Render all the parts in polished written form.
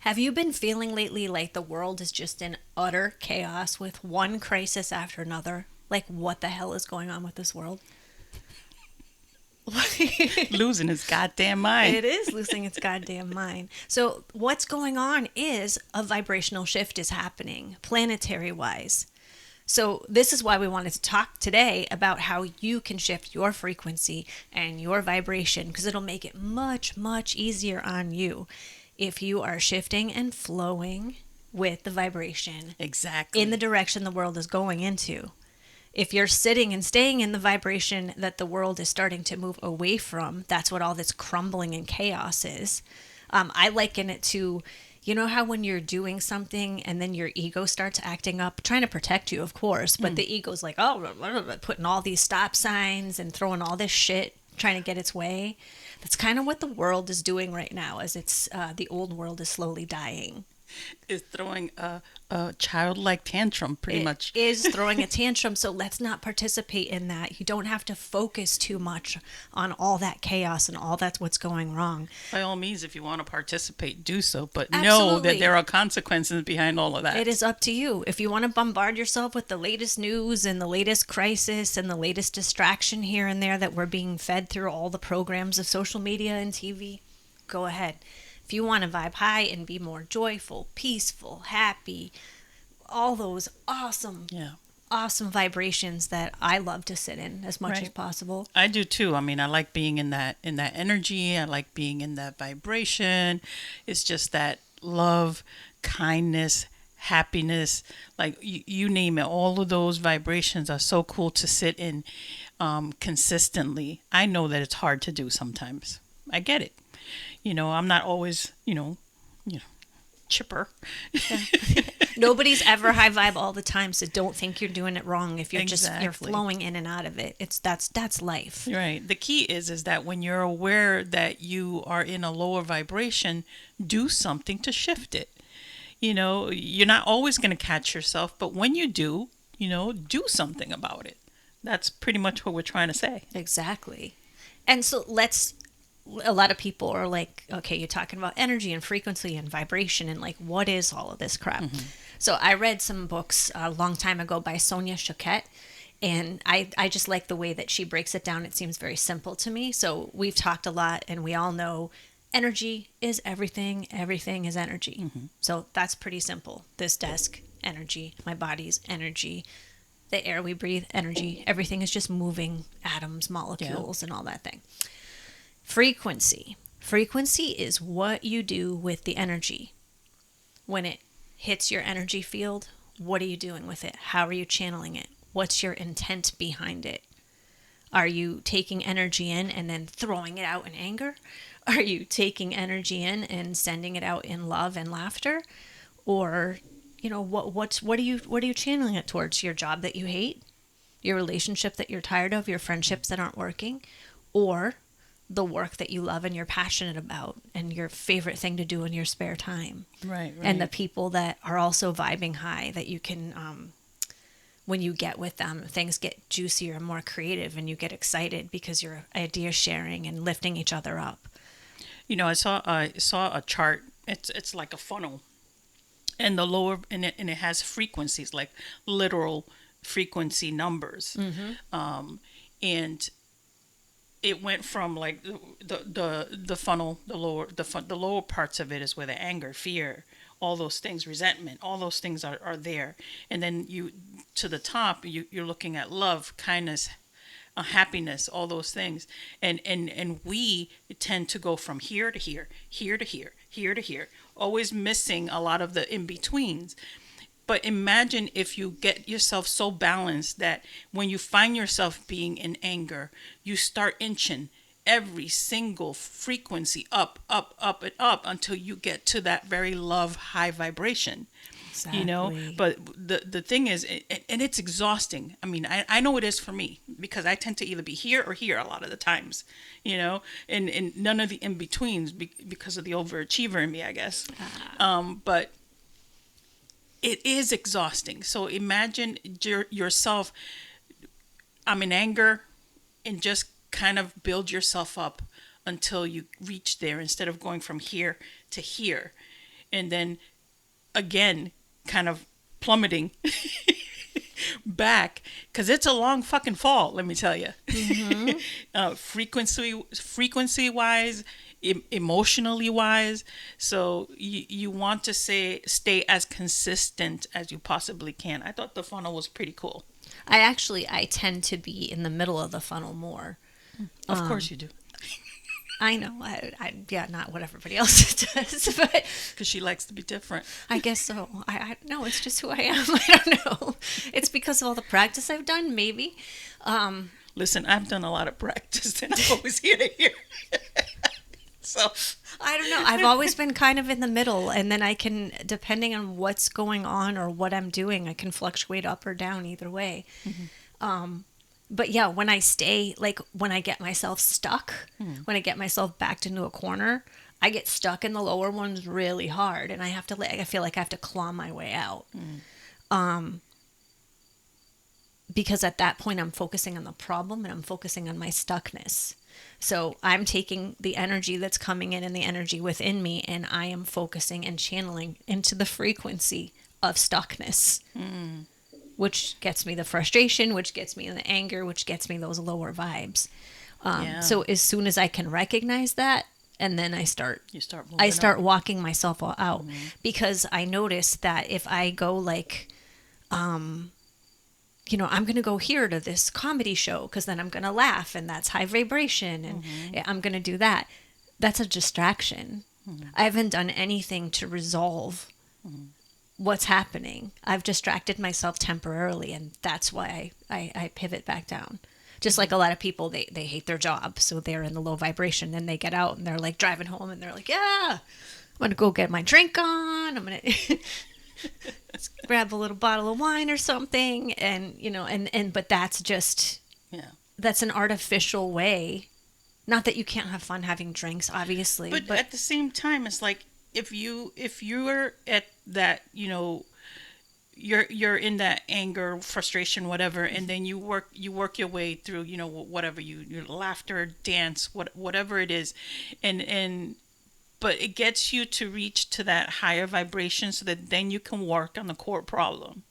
Have you been feeling lately like the world is just in utter chaos with one crisis after another? Like, what the hell is going on with this world? Losing his goddamn mind. It is losing its goddamn mind. So, what's going on is a vibrational shift is happening, planetary wise. So, this is why we wanted to talk today about how you can shift your frequency and your vibration because it'll make it much, much easier on you if you are shifting and flowing with the vibration in the Exactly. direction the world is going into. If you're sitting and staying in the vibration that the world is starting to move away from, that's what all this crumbling and chaos is. I liken it to, you know, how when you're doing something and then your ego starts acting up, trying to protect you, of course, but the ego's like, oh, putting all these stop signs and throwing all this shit, trying to get its way. That's kind of what the world is doing right now, as it's the old world is slowly dying. Is throwing a childlike tantrum, pretty It much. is throwing a tantrum, so let's not participate in that. You don't have to focus too much on all that chaos and all that's what's going wrong. By all means, if you want to participate, do so. But know that Absolutely. there are consequences behind all of It that. is up to you. If you want to bombard yourself with the latest news and the latest crisis and the latest distraction here and there that we're being fed through all the programs of social media and TV, go ahead. If you want to vibe high and be more joyful, peaceful, happy, all those awesome, Yeah. awesome vibrations that I love to sit in as much as Right. possible. I do too. I mean, I like being in that energy. I like being in that vibration. It's just that love, kindness, happiness, like you name it. All of those vibrations are so cool to sit in consistently. I know that it's hard to do sometimes. I get it. I'm not always, chipper. Yeah. Nobody's ever high vibe all the time, so don't think you're doing it wrong if you're Exactly. flowing in and out of it. That's life. Right. The key is that when you're aware that you are in a lower vibration, do something to shift it. You're not always going to catch yourself, but when you do, do something about it. That's pretty much what we're trying to say. Exactly. And so let's a lot of people are like, okay, you're talking about energy and frequency and vibration and like what is all of this crap? So I read some books a long time ago by Sonia Choquette. And I just like the way that she breaks it down. It seems very simple to me. So we've talked a lot and we all know energy is everything. Everything is energy. So that's pretty simple. This desk, energy. My body's energy. The air we breathe, energy. Everything is just moving atoms, Yeah. molecules, and all that thing. Frequency. Frequency is what you do with the energy. When it hits your energy field, what are you doing with it? How are you channeling it? What's your intent behind it? Are you taking energy in and then throwing it out in anger? Are you taking energy in and sending it out in love and laughter? Or, what are you channeling it towards? Your job that you hate? Your relationship that you're tired of? Your friendships that aren't working? Or the work that you love and you're passionate about and your favorite thing to do in your spare time? Right, And the right. people that are also vibing high that you can when you get with them, things get juicier and more creative and you get excited because you're idea sharing and lifting each other up. I saw a chart. It's like a funnel, and the lower and it has frequencies like literal frequency numbers. And it went from like the funnel, the lower parts of it is where the anger, fear, all those things, resentment, all those things are there. And then you to the top, you're looking at love, kindness, happiness, all those things. And we tend to go from here to here, here to here, here to here, always missing a lot of the in betweens. But imagine if you get yourself so balanced that when you find yourself being in anger, you start inching every single frequency up, up, up, and up until you get to that very love high vibration. Exactly. But the thing is, and it's exhausting. I mean, I know it is for me because I tend to either be here or here a lot of the times, and none of the in betweens because of the overachiever in me, I guess. But it is exhausting. So imagine yourself, I'm in anger, and just kind of build yourself up until you reach there instead of going from here to here. and then again, kind of plummeting back, because it's a long fucking fall, let me tell you. Frequency wise, emotionally wise. So you want to stay as consistent as you possibly can. I thought the funnel was pretty cool. I tend to be in the middle of the funnel more. Of course you do. I know. Yeah, not what everybody else does, but Because she likes to be different. I guess so. I no, it's just who I am. I don't know. It's because of all the practice I've done, maybe. Listen, I've done a lot of practice, and I'm always here to hear. So I don't know. I've always been kind of in the middle, and then I can, depending on what's going on or what I'm doing, I can fluctuate up or down either way. But yeah, when I stay, like when I get myself stuck, when I get myself backed into a corner, I get stuck in the lower ones really hard, and I feel like I have to claw my way out. Because at that point, I'm focusing on the problem and I'm focusing on my stuckness. So I'm taking the energy that's coming in and the energy within me, and I am focusing and channeling into the frequency of stuckness. Which gets me the frustration, which gets me the anger, which gets me those lower vibes. So as soon as I can recognize that, and then I start walking myself out, because I notice that if I go like, I'm going to go here to this comedy show because then I'm going to laugh, and that's high vibration, and I'm going to do that. That's a distraction. I haven't done anything to resolve what's happening. I've distracted myself temporarily, and that's why I pivot back down. Just like a lot of people, they hate their job, so they're in the low vibration, and they get out and they're like driving home and they're like, yeah, I'm gonna go get my drink on, I'm gonna grab a little bottle of wine or something, and but that's just, that's an artificial way. Not that you can't have fun having drinks, obviously, but at the same time, it's like, if you're at that, you're in that anger, frustration, whatever, and then you work your way through, whatever, your laughter, dance, whatever it is, and but it gets you to reach to that higher vibration, so that then you can work on the core problem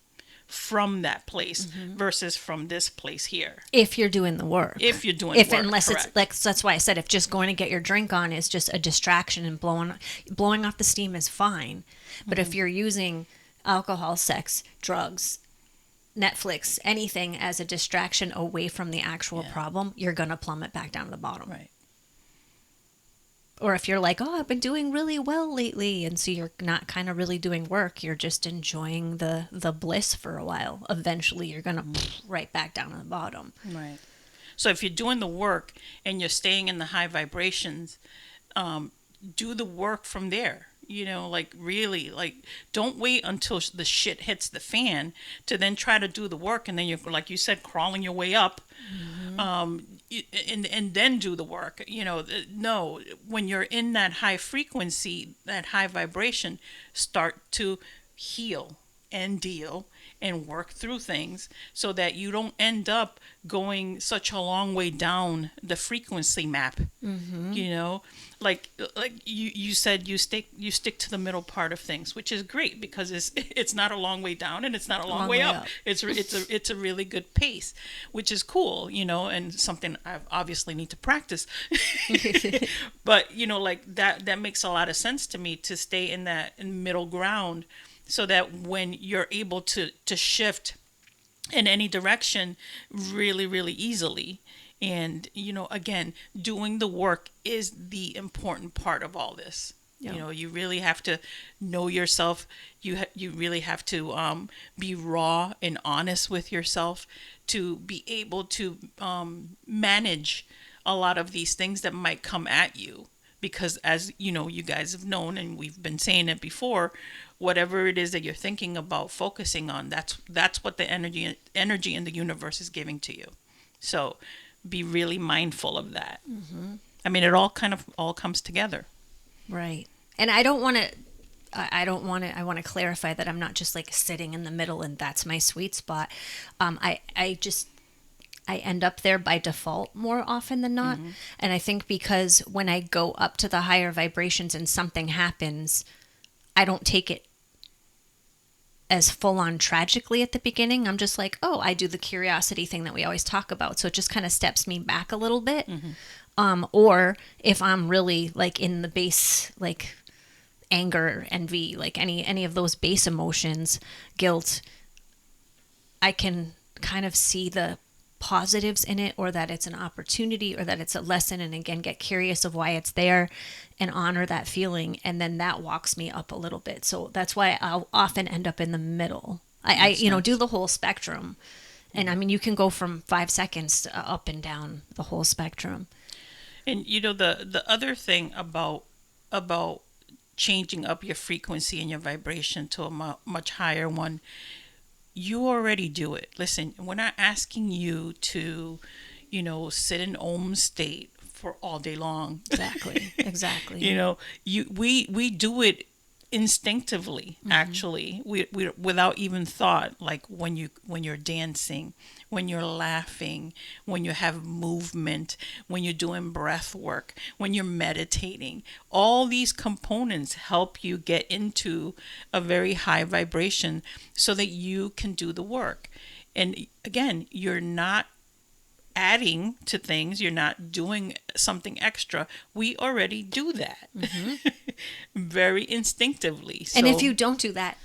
from that place versus from this place here. If you're doing the work. Unless correct. It's like, so that's why I said, if just going to get your drink on is just a distraction and blowing off the steam is fine. But if you're using alcohol, sex, drugs, Netflix, anything as a distraction away from the actual problem, you're going to plummet back down to the bottom. Right. Or if you're like, oh, I've been doing really well lately, and so you're not kind of really doing work, you're just enjoying the bliss for a while. Eventually, you're going to right back down to the bottom. Right. So if you're doing the work and you're staying in the high vibrations, do the work from there. Really, don't wait until the shit hits the fan to then try to do the work, and then you're, like you said, crawling your way up. And then do the work. No, when you're in that high frequency, that high vibration, start to heal and deal and work through things, so that you don't end up going such a long way down the frequency map. Like you said, you stick to the middle part of things, which is great, because it's not a long way down and it's not a long way up. It's a really good pace, which is cool, and something I obviously need to practice. But like that makes a lot of sense to me, to stay in that middle ground, so that when you're able to shift in any direction really, really easily. And, again, doing the work is the important part of all this. Yeah. You really have to know yourself. You really have to be raw and honest with yourself, to be able to manage a lot of these things that might come at you. Because as you guys have known, and we've been saying it before, whatever it is that you're thinking about, focusing on, that's what the energy in the universe is giving to you. So be really mindful of that. I mean, it all comes together. Right. And I want to clarify that I'm not just like sitting in the middle and that's my sweet spot. I end up there by default more often than not. And I think because when I go up to the higher vibrations and something happens, I don't take it as full on tragically at the beginning. I'm just like, oh, I do the curiosity thing that we always talk about. So it just kind of steps me back a little bit. Or if I'm really like in the base, like anger, envy, like any of those base emotions, guilt, I can kind of see the positives in it, or that it's an opportunity, or that it's a lesson, and again get curious of why it's there and honor that feeling, and then that walks me up a little bit. So that's why I'll often end up in the middle. I you know, do the whole spectrum. And I mean, you can go from 5 seconds to up and down the whole spectrum. And you know, the other thing about changing up your frequency and your vibration to a much higher one, you already do it. Listen, we're not asking you to, you know, sit in Om state for all day long. Exactly. Exactly. You know, we do it instinctively. Actually, we without even thought. Like when you're dancing, when you're laughing, when you have movement, when you're doing breath work, when you're meditating, all these components help you get into a very high vibration so that you can do the work. And again, you're not adding to things, you're not doing something extra. We already do that very instinctively. And if you don't do that,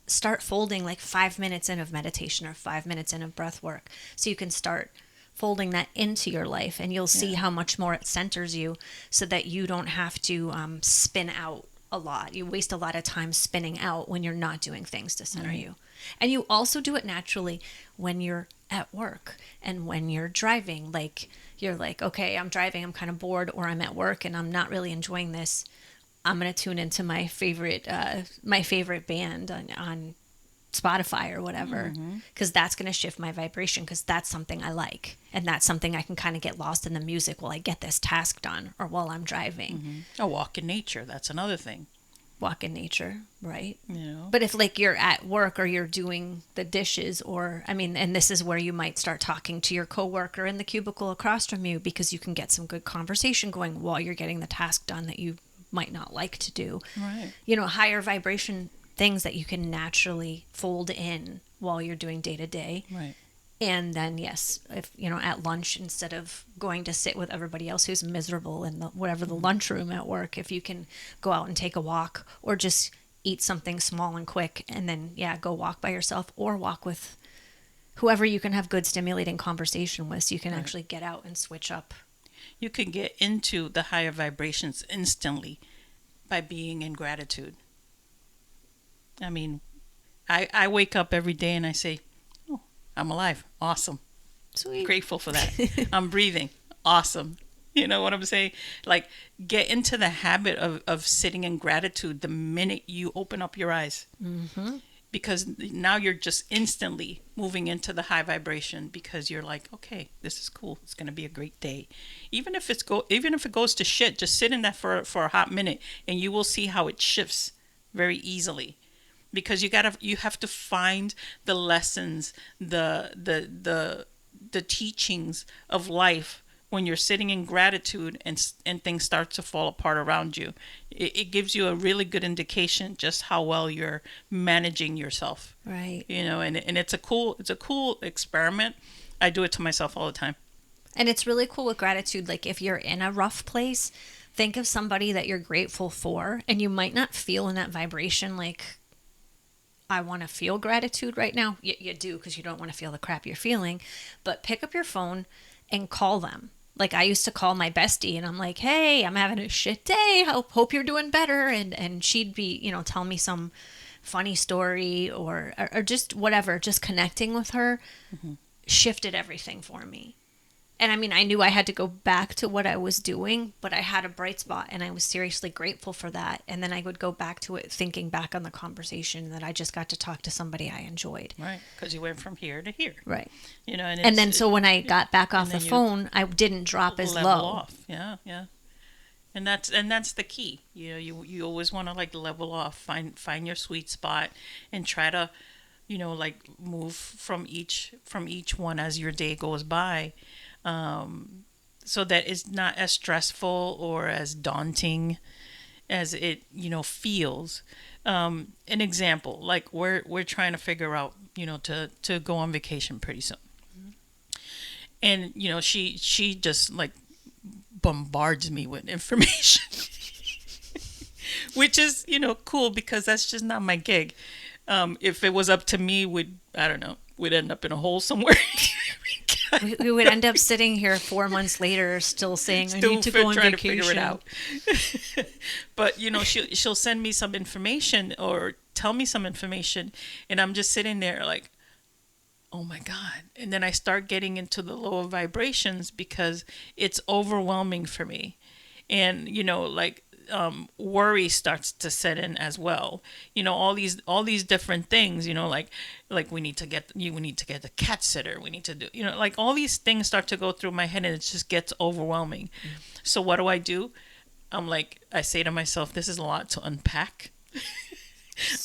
start folding like 5 minutes in of meditation or 5 minutes in of breath work, so you can start folding that into your life, and you'll see how much more it centers you, so that you don't have to spin out a lot. You waste a lot of time spinning out when you're not doing things to center you. And you also do it naturally when you're at work and when you're driving. Like you're like, okay, I'm driving, I'm kind of bored, or I'm at work and I'm not really enjoying this. I'm going to tune into my favorite band on Spotify or whatever, because that's going to shift my vibration, because that's something I like, and that's something I can kind of get lost in the music while I get this task done, or while I'm driving. A walk in nature, that's another thing. Walk in nature, right? You know, But if like you're at work or you're doing the dishes, or I mean, and this is where you might start talking to your coworker in the cubicle across from you, because you can get some good conversation going while you're getting the task done that you might not like to do. right? You know, higher vibration things that you can naturally fold in while you're doing day to day. Right. And then, yes, if, you know, at lunch, instead of going to sit with everybody else who's miserable in the, whatever the lunchroom at work, if you can go out and take a walk, or just eat something small and quick, and then, yeah, go walk by yourself, or walk with whoever you can have good stimulating conversation with, so you can actually get out and switch up. You can get into the higher vibrations instantly by being in gratitude. I mean, I wake up every day and I say, oh, I'm alive. Awesome. Sweet. Grateful for that. I'm breathing. Awesome. You know what I'm saying? Like, get into the habit of sitting in gratitude the minute you open up your eyes. Because now you're just instantly moving into the high vibration, because you're like, okay, this is cool. It's going to be a great day. Even if it goes to shit, just sit in that for a hot minute, and you will see how it shifts very easily. Because you have to find the lessons, the teachings of life when you're sitting in gratitude, and things start to fall apart around you. It gives you a really good indication just how well you're managing yourself. Right. You know, and it's a cool experiment. I do it to myself all the time. And it's really cool with gratitude. Like if you're in a rough place, think of somebody that you're grateful for, and you might not feel in that vibration like, I want to feel gratitude right now. You do, because you don't want to feel the crap you're feeling. But pick up your phone and call them. Like I used to call my bestie, and I'm like, hey, I'm having a shit day. Hope you're doing better. And she'd be, you know, tell me some funny story or just whatever. Just connecting with her shifted everything for me. And I mean, I knew I had to go back to what I was doing, but I had a bright spot, and I was seriously grateful for that. And then I would go back to it, thinking back on the conversation that I just got to talk to somebody I enjoyed. Right. Because you went from here to here. Right. You know, and then so when I got back off the phone, I didn't drop as level low. Off. Yeah, yeah. And that's the key. You know, you always want to like level off, find your sweet spot, and try to, you know, like move from each one as your day goes by. So that it's not as stressful or as daunting, as it, feels. An example, like we're trying to figure out, to go on vacation pretty soon. And, she just like bombards me with information, which is, cool, because that's just not my gig. If it was up to me, I don't know, we'd end up in a hole somewhere. We would end up sitting here 4 months later still saying, I need to go on trying vacation. to figure it out. But, she'll send me some information or tell me some information, and I'm just sitting there like, oh my God. And then I start getting into the lower vibrations because it's overwhelming for me. And, worry starts to set in as well. All these different things, like we need to get a cat sitter. We need to do, like all these things start to go through my head, and it just gets overwhelming. So what do? I say to myself, this is a lot to unpack.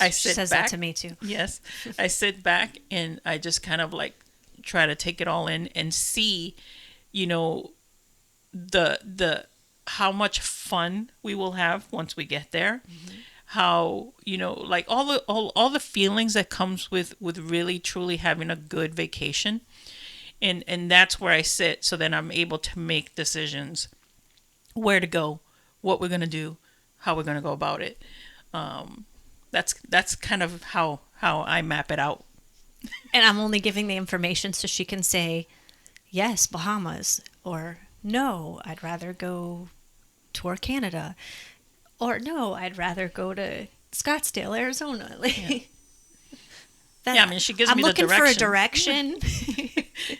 She says back, that to me too. Yes. I sit back and I just kind of like try to take it all in and see, the how much fun we will have once we get there. Mm-hmm. How, like all the feelings that comes with really truly having a good vacation. And that's where I sit, so then I'm able to make decisions where to go, what we're going to do, how we're going to go about it. That's kind of how I map it out. And I'm only giving the information so she can say, yes, Bahamas, or no, I'd rather go tour Canada, or no, I'd rather go to Scottsdale, Arizona. I mean, she gives me the direction. I'm looking for a direction.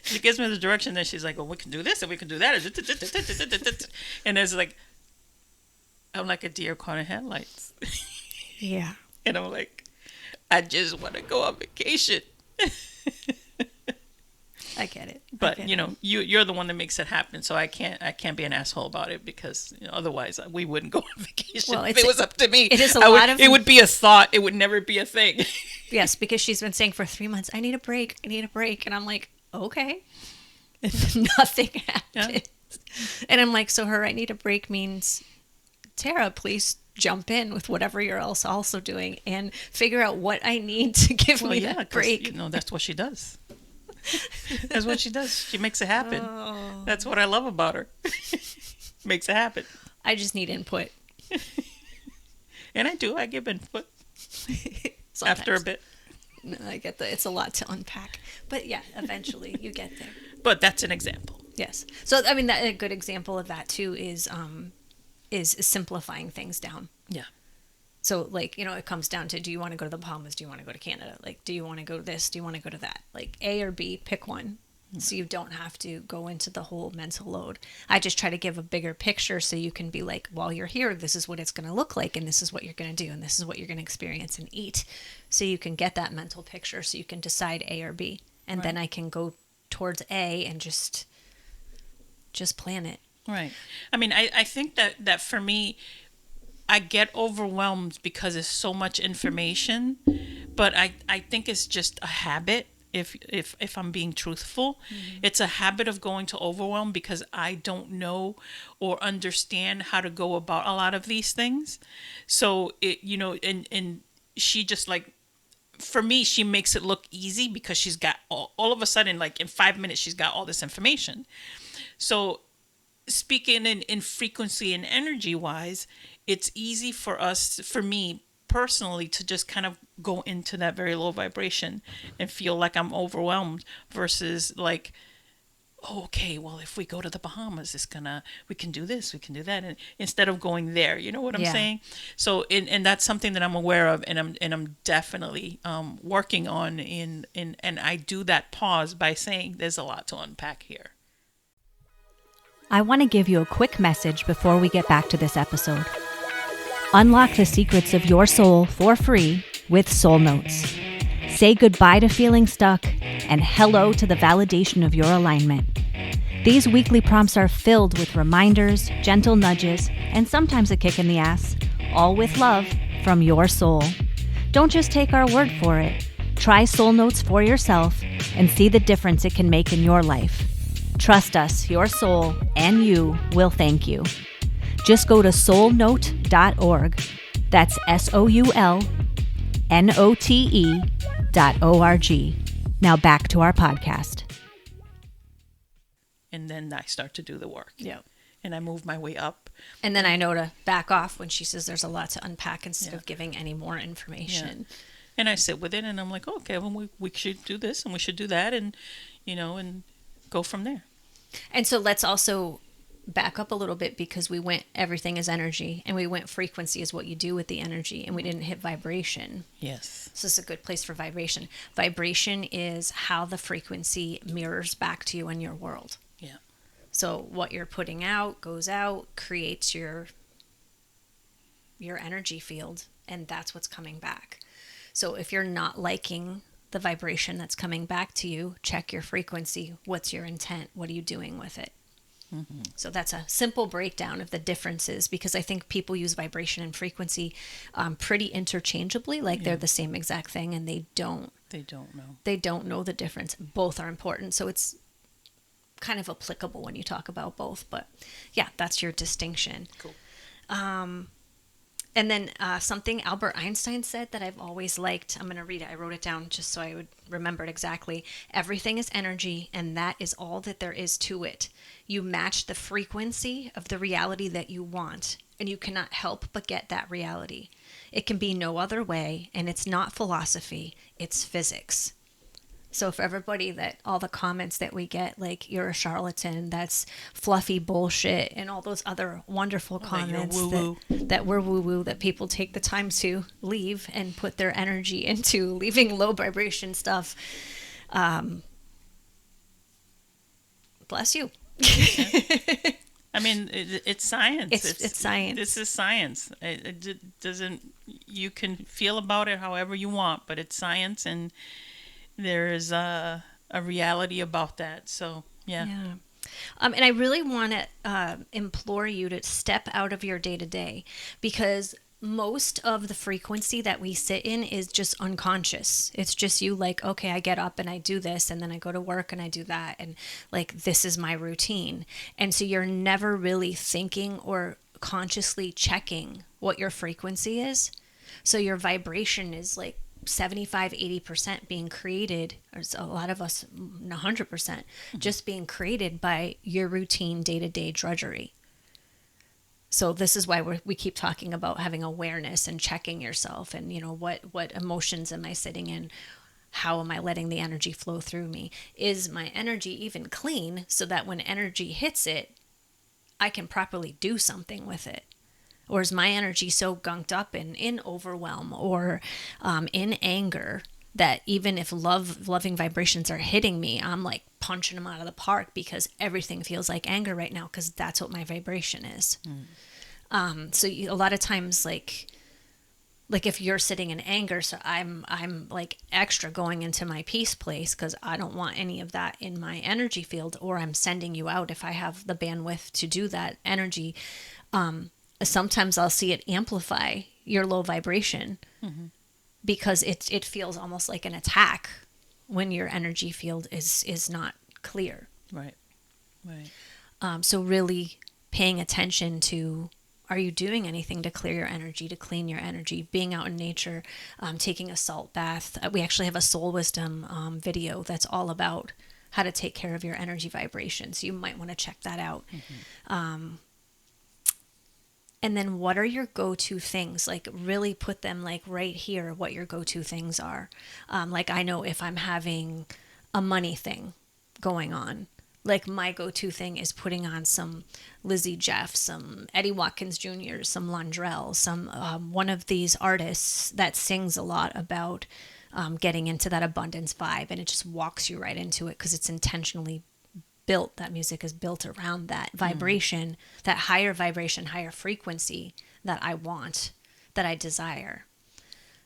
She gives me the direction, then she's like, well, we can do this and we can do that. And it's like, I'm like a deer caught in headlights. Yeah. And I'm like, I just want to go on vacation. I get it. But you're the one that makes it happen, so I can't be an asshole about it, because otherwise we wouldn't go on vacation. Well, if it was up to me. It is it would be a thought. It would never be a thing. Yes, because she's been saying for 3 months, I need a break, and I'm like, okay. Nothing happened. Yeah. And I'm like, so her I need a break means, Tara, please jump in with whatever you're also doing and figure out what I need to give me that break. That's what she does. That's what she does. She makes it happen. Oh. That's what I love about her. Makes it happen. I just need input. And I do. I give input. After a bit. No, I get that. It's a lot to unpack. But yeah, eventually you get there. But that's an example. Yes. So, I mean, a good example of that too is simplifying things down. Yeah. So, like, it comes down to, do you want to go to the Bahamas? Do you want to go to Canada? Like, do you want to go to this? Do you want to go to that? Like, A or B, pick one. Mm-hmm. So you don't have to go into the whole mental load. I just try to give a bigger picture so you can be like, while you're here, this is what it's going to look like, and this is what you're going to do, and this is what you're going to experience and eat. So you can get that mental picture so you can decide A or B. And then I can go towards A and just plan it. Right. I mean, I think that for me, I get overwhelmed because it's so much information, but I think it's just a habit. If I'm being truthful, mm-hmm. It's a habit of going to overwhelm because I don't know or understand how to go about a lot of these things. So and she just, like, for me, she makes it look easy because she's got all of a sudden, like in 5 minutes, she's got all this information. So speaking in frequency and energy wise, it's easy for me personally to just kind of go into that very low vibration and feel like I'm overwhelmed versus like, oh, okay, well, if we go to the Bahamas, we can do this, we can do that, and instead of going there, you know what I'm saying? So, and that's something that I'm aware of, and I'm definitely working on and I do that pause by saying there's a lot to unpack here. I want to give you a quick message before we get back to this episode. Unlock the secrets of your soul for free with Soul Notes. Say goodbye to feeling stuck and hello to the validation of your alignment. These weekly prompts are filled with reminders, gentle nudges, and sometimes a kick in the ass, all with love from your soul. Don't just take our word for it. Try Soul Notes for yourself and see the difference it can make in your life. Trust us, your soul and you will thank you. Just go to soulnote.org. That's SOULNOTE.org. Now back to our podcast. And then I start to do the work. Yeah. And I move my way up. And then I know to back off when she says there's a lot to unpack instead of giving any more information. Yeah. And I sit with it and I'm like, okay, well, we should do this and we should do that, and, and go from there. And so let's also back up a little bit, because we went everything is energy, and we went frequency is what you do with the energy, and we didn't hit vibration. Yes. So this is a good place for vibration. Vibration is how the frequency mirrors back to you in your world. Yeah. So what you're putting out goes out, creates your energy field, and that's what's coming back. So if you're not liking the vibration that's coming back to you, check your frequency. What's your intent? What are you doing with it? Mm-hmm. So that's a simple breakdown of the differences, because I think people use vibration and frequency pretty interchangeably, like they're the same exact thing, and they don't know. They don't know the difference. Both are important. So it's kind of applicable when you talk about both. But yeah, that's your distinction. Cool. And then something Albert Einstein said that I've always liked. I'm going to read it. I wrote it down just so I would remember it exactly. Everything is energy, and that is all that there is to it. You match the frequency of the reality that you want, and you cannot help but get that reality. It can be no other way, and it's not philosophy. It's physics. So for everybody all the comments that we get, like, you're a charlatan, that's fluffy bullshit, and all those other wonderful comments that we're woo-woo, that people take the time to leave and put their energy into leaving low vibration stuff. Bless you. I mean, it's science. It's science. This is science. It doesn't, you can feel about it however you want, but it's science, and there is a reality about that. So, yeah. And I really want to implore you to step out of your day-to-day, because most of the frequency that we sit in is just unconscious. It's just you, like, okay, I get up and I do this, and then I go to work and I do that, and like, this is my routine. And so you're never really thinking or consciously checking what your frequency is. So your vibration is like 75-80% being created, or a lot of us 100% just being created by your routine day-to-day drudgery. So this is why we keep talking about having awareness and checking yourself, and what emotions am I sitting in, how am I letting the energy flow through me, is my energy even clean, so that when energy hits it, I can properly do something with it. Or is my energy so gunked up in overwhelm or in anger that even if loving vibrations are hitting me, I'm like punching them out of the park, because everything feels like anger right now, because that's what my vibration is. So a lot of times, like if you're sitting in anger, so I'm like extra going into my peace place, because I don't want any of that in my energy field, or I'm sending you out if I have the bandwidth to do that energy. Sometimes I'll see it amplify your low vibration, because it feels almost like an attack when your energy field is not clear. Right. So really paying attention to, are you doing anything to clear your energy, to clean your energy, being out in nature, taking a salt bath. We actually have a soul wisdom video that's all about how to take care of your energy vibration. So you might want to check that out. And then what are your go-to things? Like, really put them like right here, what your go-to things are. Like, I know if I'm having a money thing going on, like, my go-to thing is putting on some Lizzie Jeff, some Eddie Watkins Jr., some Londrell, some one of these artists that sings a lot about getting into that abundance vibe, and it just walks you right into it, because it's intentionally built. That music is built around that vibration, that higher vibration, higher frequency that I want, that I desire.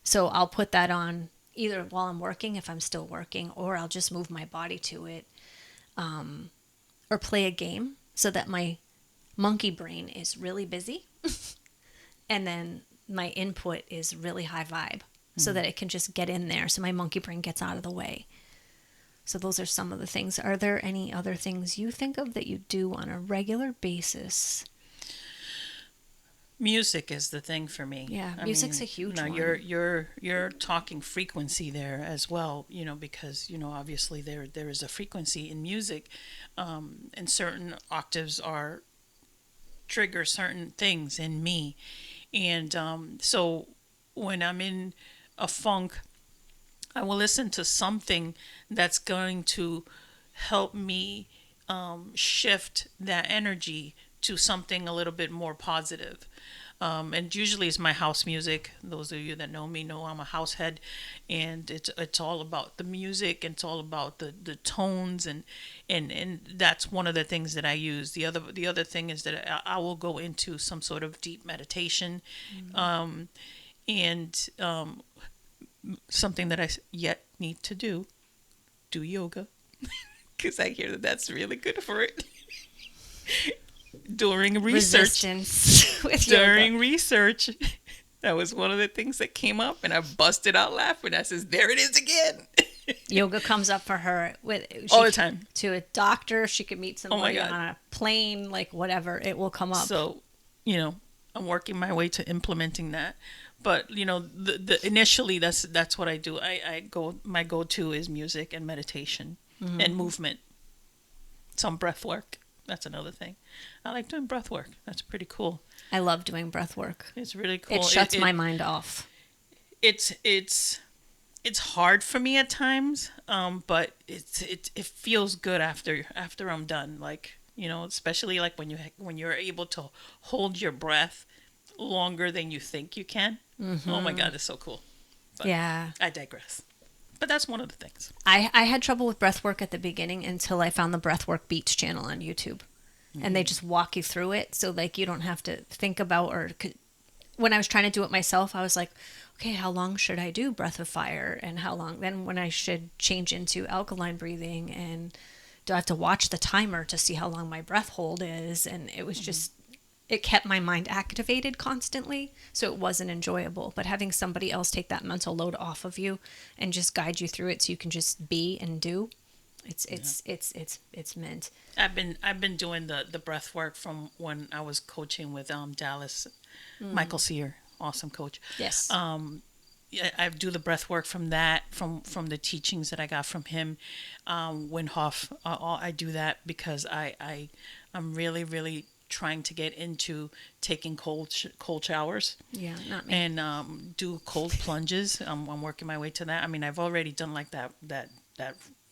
So I'll put that on either while I'm working, if I'm still working, or I'll just move my body to it, or play a game so that my monkey brain is really busy and then my input is really high vibe, so that it can just get in there, so my monkey brain gets out of the way. So those are some of the things. Are there any other things you think of that you do on a regular basis? Music is the thing for me. Yeah, I music's mean, a huge now one. you're talking frequency there as well, because obviously there is a frequency in music, and certain octaves are trigger certain things in me, and so when I'm in a funk, I will listen to something that's going to help me shift that energy to something a little bit more positive. And usually it's my house music. Those of you that know me know I'm a house head, and it's all about the music. And it's all about the tones, and that's one of the things that I use. The other thing is that I will go into some sort of deep meditation, and something that I yet need to do yoga, because I hear that that's really good for it. During research, Resistance with during yoga. research, that was one of the things that came up, and I busted out laughing. I says, "There it is again." Yoga comes up for her All the time. To a doctor. She could meet Oh my somebody God. on a plane, like whatever. It will come up. So, I'm working my way to implementing that. But the initially that's what I do. My go-to is music and meditation and movement. Some breath work. That's another thing. I like doing breath work. That's pretty cool. I love doing breath work. It's really cool. It shuts my mind off. It's hard for me at times, but it feels good after I'm done. Like, especially like when you're able to hold your breath longer than you think you can. Oh my God, it's so cool. But Yeah. I digress. But that's one of the things. I had trouble with breath work at the beginning until I found the Breathwork Beats channel on YouTube. And they just walk you through it. So, like, you don't have to think about when I was trying to do it myself, I was like, okay, how long should I do breath of fire? And how long? Then when I should change into alkaline breathing, and do I have to watch the timer to see how long my breath hold is? And it was just, it kept my mind activated constantly. So it wasn't enjoyable. But having somebody else take that mental load off of you and just guide you through it so you can just be and do. It's mint. I've been doing the breath work from when I was coaching with Dallas, Michael Sear, awesome coach. Yes. I do the breath work from that, from the teachings that I got from him. Wim Hof, I do that because I'm really, really trying to get into taking cold showers. Yeah, not me. And do cold plunges. I'm working my way to that. I mean, I've already done like that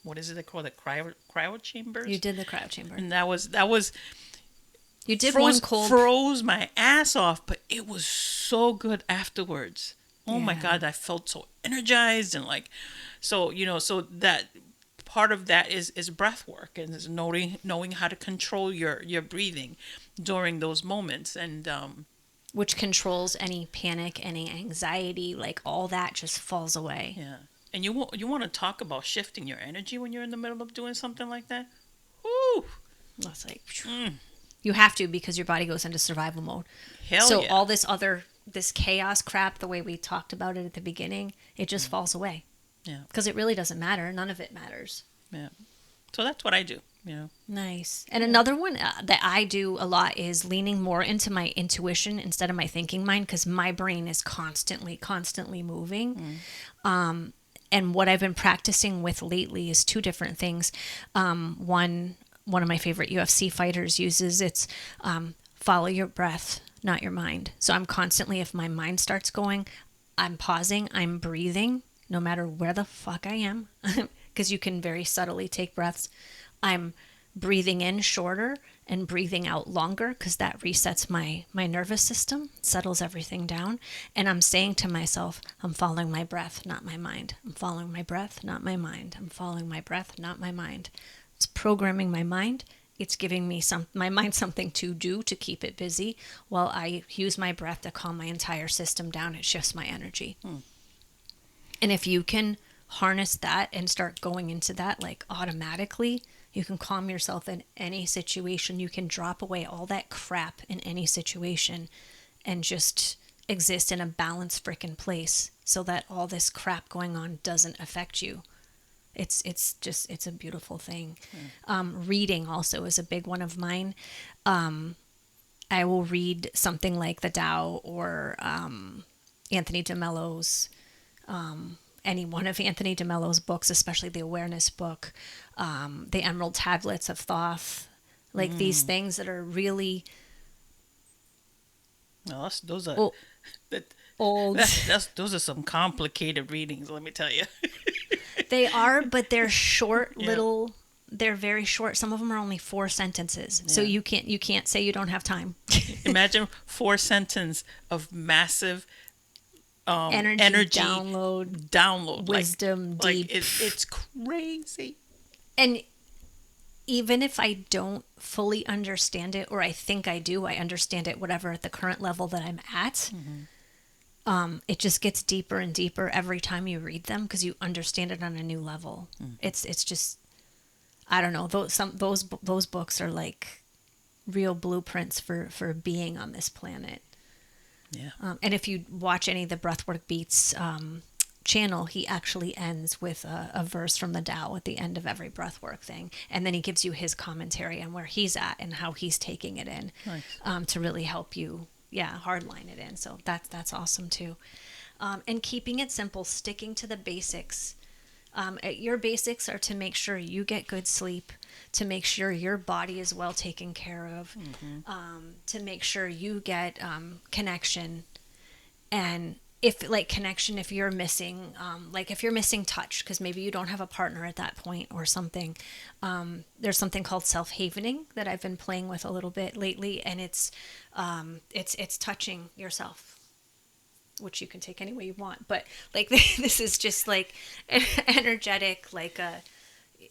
what is it they call it, cryo chambers? You did the cryo chamber. And that was You did one cold. froze my ass off, but it was so good afterwards. Oh my Yeah. God, I felt so energized, and like, so so that part of that is breath work, and is knowing how to control your breathing during those moments, and which controls any panic, any anxiety, like all that just falls away. yeah. And you want to talk about shifting your energy when you're in the middle of doing something like that? Woo! It's like, you have to, because your body goes into survival mode. Hell So yeah. all this chaos crap, the way we talked about it at the beginning, it just falls away. Yeah. Because it really doesn't matter. None of it matters. Yeah. So that's what I do, Nice. And another one that I do a lot is leaning more into my intuition instead of my thinking mind, because my brain is constantly moving. And what I've been practicing with lately is two different things. One of my favorite UFC fighters uses, it's follow your breath, not your mind. So I'm constantly, if my mind starts going, I'm pausing, I'm breathing, no matter where the fuck I am, because you can very subtly take breaths. I'm breathing in shorter and breathing out longer, because that resets my nervous system, settles everything down. And I'm saying to myself, I'm following my breath, not my mind. I'm following my breath, not my mind. I'm following my breath, not my mind. It's programming my mind. It's giving me my mind something to do to keep it busy, while I use my breath to calm my entire system down. It shifts my energy. And if you can harness that and start going into that like automatically, you can calm yourself in any situation. You can drop away all that crap in any situation and just exist in a balanced frickin' place, so that all this crap going on doesn't affect you. It's a beautiful thing. Reading also is a big one of mine. I I will read something like the Tao or Anthony DeMello's, any one of Anthony DeMello's books, especially the awareness book, the Emerald Tablets of Thoth, like these things that are really No, those are old. that, old. those are some complicated readings. Let me tell you. They are, but they're short Yeah. little. They're very short. Some of them are only 4 sentences, so Yeah. you can't say you don't have time. Imagine 4 sentences of massive Energy download, like- wisdom, like, deep. it's crazy. And even if I don't fully understand it, or I think I do, I understand it, whatever, at the current level that I'm at, it just gets deeper and deeper every time you read them because you understand it on a new level. It's just, I don't know. Those books are like real blueprints for being on this planet. Yeah. And if you watch any of the Breathwork Beats channel, he actually ends with a verse from the Tao at the end of every breathwork thing, and then he gives you his commentary on where he's at and how he's taking it in. Nice. To really help you, hardline it in. So that's awesome too. And keeping it simple, sticking to the basics. Your basics are to make sure you get good sleep, to make sure your body is well taken care of, to make sure you get connection. And if you're missing, if you're missing touch, because maybe you don't have a partner at that point or something, there's something called self-havening that I've been playing with a little bit lately, and it's touching yourself, which you can take any way you want, but like this is just like energetic,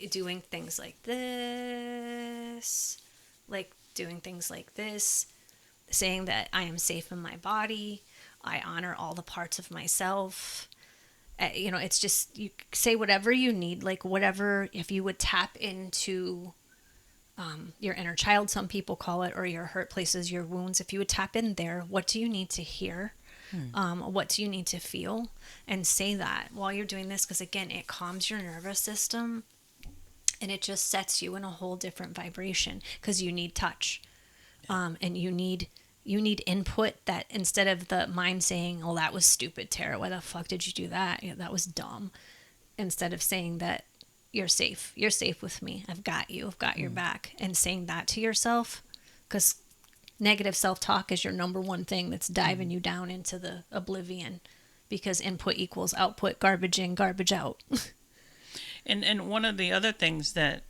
doing things like this, saying that I am safe in my body, I honor all the parts of myself. It's just, you say whatever you need, like whatever, if you would tap into your inner child, some people call it, or your hurt places, your wounds, if you would tap in there, what do you need to hear? What do you need to feel? And say that while you're doing this, because again, it calms your nervous system and it just sets you in a whole different vibration, because you need touch. And you need input, that instead of the mind saying, oh, that was stupid, Tara, why the fuck did you do that? That was dumb. Instead of saying that you're safe with me, I've got your back, and saying that to yourself, because negative self-talk is your number one thing that's diving you down into the oblivion, because input equals output, garbage in, garbage out. And one of the other things that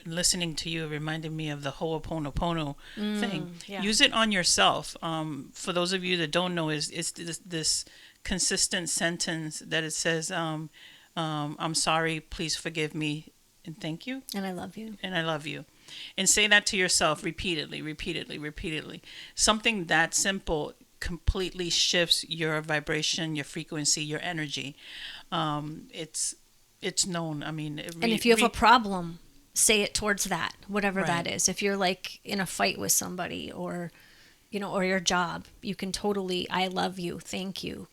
listening to you reminded me of the Ho'oponopono thing. Yeah. Use it on yourself. For those of you that don't know, it's this consistent sentence that it says, I'm sorry, please forgive me, and thank you. And I love you. And I love you. And say that to yourself repeatedly. Something that simple completely shifts your vibration, your frequency, your energy. It's known. I mean, And if you have a problem, say it towards that, whatever Right. that is. If you're like in a fight with somebody, or your job, you can totally, I love you, thank you.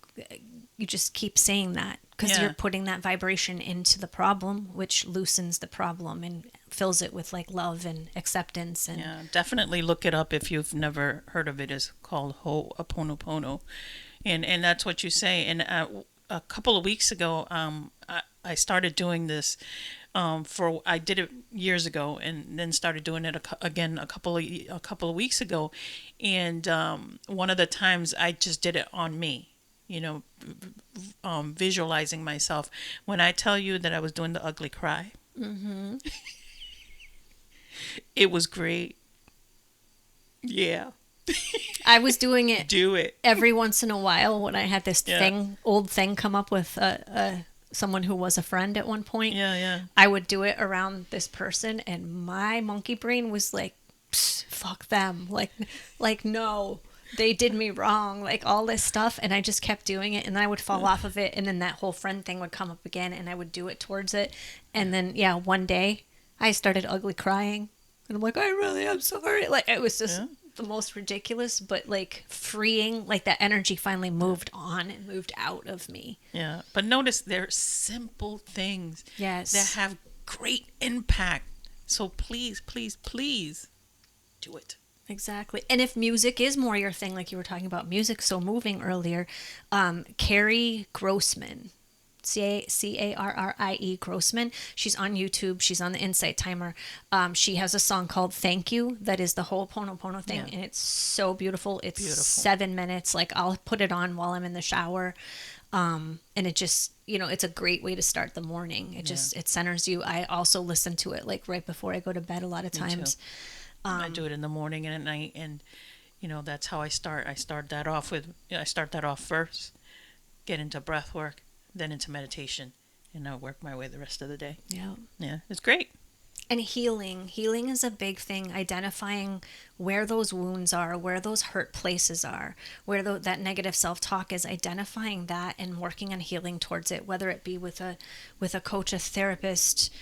You just keep saying that, because Yeah. you're putting that vibration into the problem, which loosens the problem and fills it with like love and acceptance. And Yeah, definitely look it up if you've never heard of it. It's called Ho'oponopono, and that's what you say. And a couple of weeks ago, I started doing this. I did it years ago, and then started doing it again a couple of weeks ago. And one of the times I just did it on me. Visualizing myself. When I tell you that I was doing the ugly cry, it was great. Yeah. I was doing it Do it. every once in a while when I had this Yeah. old thing come up with someone who was a friend at one point. Yeah. I would do it around this person, and my monkey brain was like, fuck them. Like, no, they did me wrong, like all this stuff. And I just kept doing it, and then I would fall off of it. And then that whole friend thing would come up again, and I would do it towards it. And then, one day I started ugly crying, and I'm like, I really am sorry. Like, it was just the most ridiculous, but like freeing, like that energy finally moved on and moved out of me. Yeah. But notice they're simple things. Yes. That have great impact. So please do it. Exactly. And if music is more your thing, like you were talking about music so moving earlier, Carrie Grossman, Carrie Grossman, she's on YouTube. She's on the Insight Timer. She has a song called Thank You that is the whole Pono thing. Yeah. And it's so beautiful. It's Beautiful. 7 minutes. Like I'll put it on while I'm in the shower. And it just, it's a great way to start the morning. It centers you. I also listen to it like right before I go to bed a lot of times. I do it in the morning and at night, and that's how I start. I start that off first, get into breath work, then into meditation, and I'll work my way the rest of the day. Yeah, it's great. And healing is a big thing. Identifying where those wounds are, where those hurt places are, where that negative self-talk is. Identifying that and working on healing towards it, whether it be with a coach, a therapist,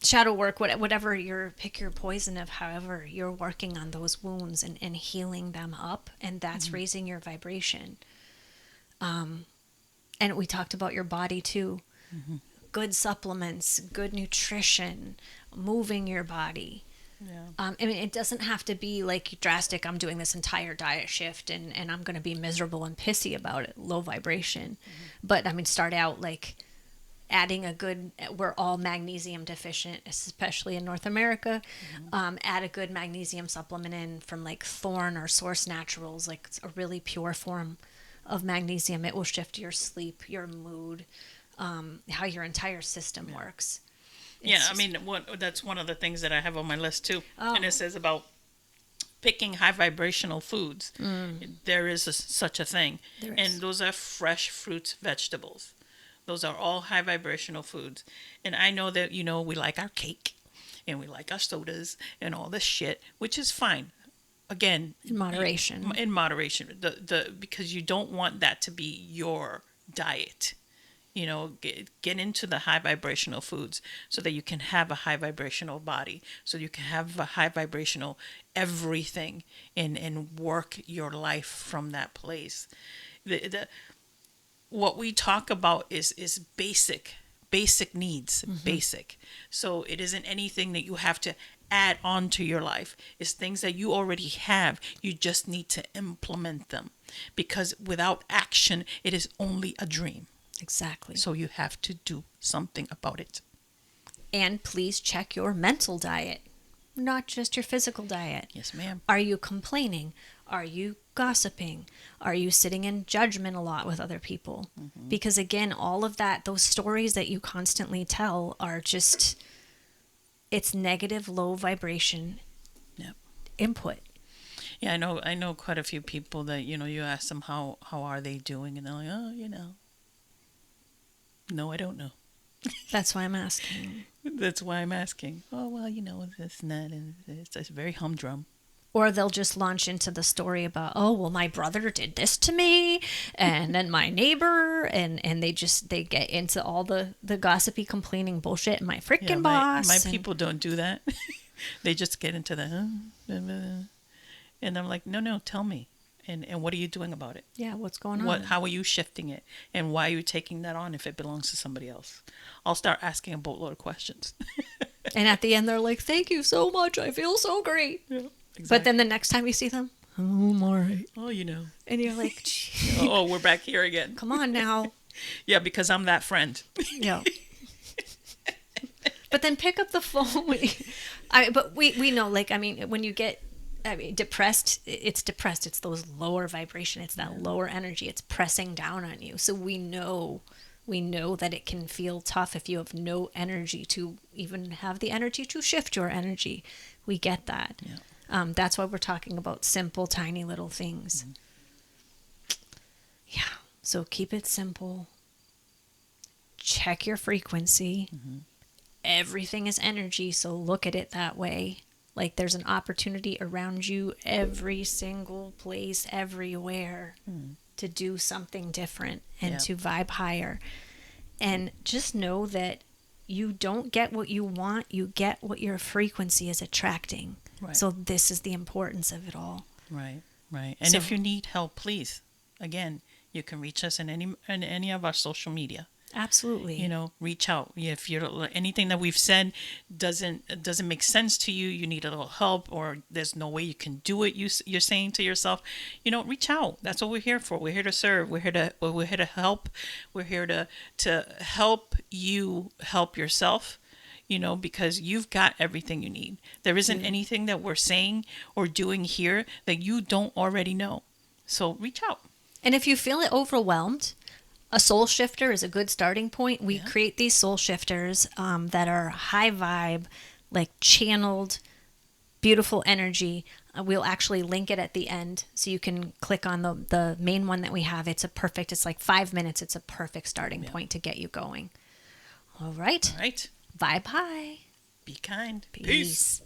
shadow work, whatever pick your poison of, however you're working on those wounds and healing them up, and that's raising your vibration. And we talked about your body too. Good supplements, good nutrition, moving your body. I mean, it doesn't have to be like drastic. I'm doing this entire diet shift and I'm going to be miserable and pissy about it. Low vibration. But I mean, start out like adding we're all magnesium deficient, especially in North America. Add a good magnesium supplement in from like Thorne or Source Naturals, like it's a really pure form of magnesium. It will shift your sleep, your mood, how your entire system works. I mean, that's one of the things that I have on my list too. And it says about picking high vibrational foods. There is such a thing. And those are fresh fruits, vegetables. Those are all high vibrational foods. And I know that, we like our cake and we like our sodas and all this shit, which is fine. Again, in moderation. Because you don't want that to be your diet. Get into the high vibrational foods so that you can have a high vibrational body, so you can have a high vibrational everything and work your life from that place. What we talk about is basic needs, basic. So it isn't anything that you have to add on to your life. It's things that you already have. You just need to implement them, because without action, it is only a dream. Exactly. So you have to do something about it. And please check your mental diet, not just your physical diet. Yes, ma'am. Are you complaining? Are you gossiping? Are you sitting in judgment a lot with other people? Because again, all of that, those stories that you constantly tell are just, it's negative, low vibration input. Yeah, I know quite a few people that, you ask them how are they doing, and they're like, oh, no, I don't know. That's why I'm asking. Oh, well, this and that, and it's very humdrum. Or they'll just launch into the story about, oh, well, my brother did this to me, and then my neighbor, and they get into all the gossipy, complaining bullshit, and my freaking boss. My people don't do that. They just get into the, and I'm like, no, tell me. And what are you doing about it? Yeah, what's going on? How are you shifting it? And why are you taking that on if it belongs to somebody else? I'll start asking a boatload of questions. And at the end, they're like, thank you so much. I feel so great. Yeah, exactly. But then the next time you see them, oh, I'm all right. Oh, And you're like, oh, we're back here again. Come on now. Yeah, because I'm that friend. Yeah. But then pick up the phone. But we know, like, I mean, when you get depressed, it's depressed. It's those lower vibration. It's that lower energy. It's pressing down on you. So we know that it can feel tough if you have no energy to even have the energy to shift your energy. We get that. Yeah. That's why we're talking about simple, tiny little things. Yeah. So keep it simple. Check your frequency. Everything is energy, so look at it that way. Like there's an opportunity around you every single place, everywhere, to do something different and to vibe higher. And just know that you don't get what you want, you get what your frequency is attracting. Right. So this is the importance of it all. Right. And if you need help, please, again, you can reach us in any of our social media. Absolutely. You know, reach out. If you're anything that we've said doesn't make sense to you, you need a little help, or there's no way you can do it. You're saying to yourself, you know, reach out. That's what we're here for. We're here to serve. We're here to help. We're here to help you help yourself. You know, because you've got everything you need. There isn't anything that we're saying or doing here that you don't already know. So reach out. And if you feel overwhelmed, a soul shifter is a good starting point. We create these soul shifters that are high vibe, like channeled, beautiful energy. We'll actually link it at the end so you can click on the main one that we have. It's like 5 minutes. It's a perfect starting point to get you going. All right. All right. Vibe high. Be kind. Peace.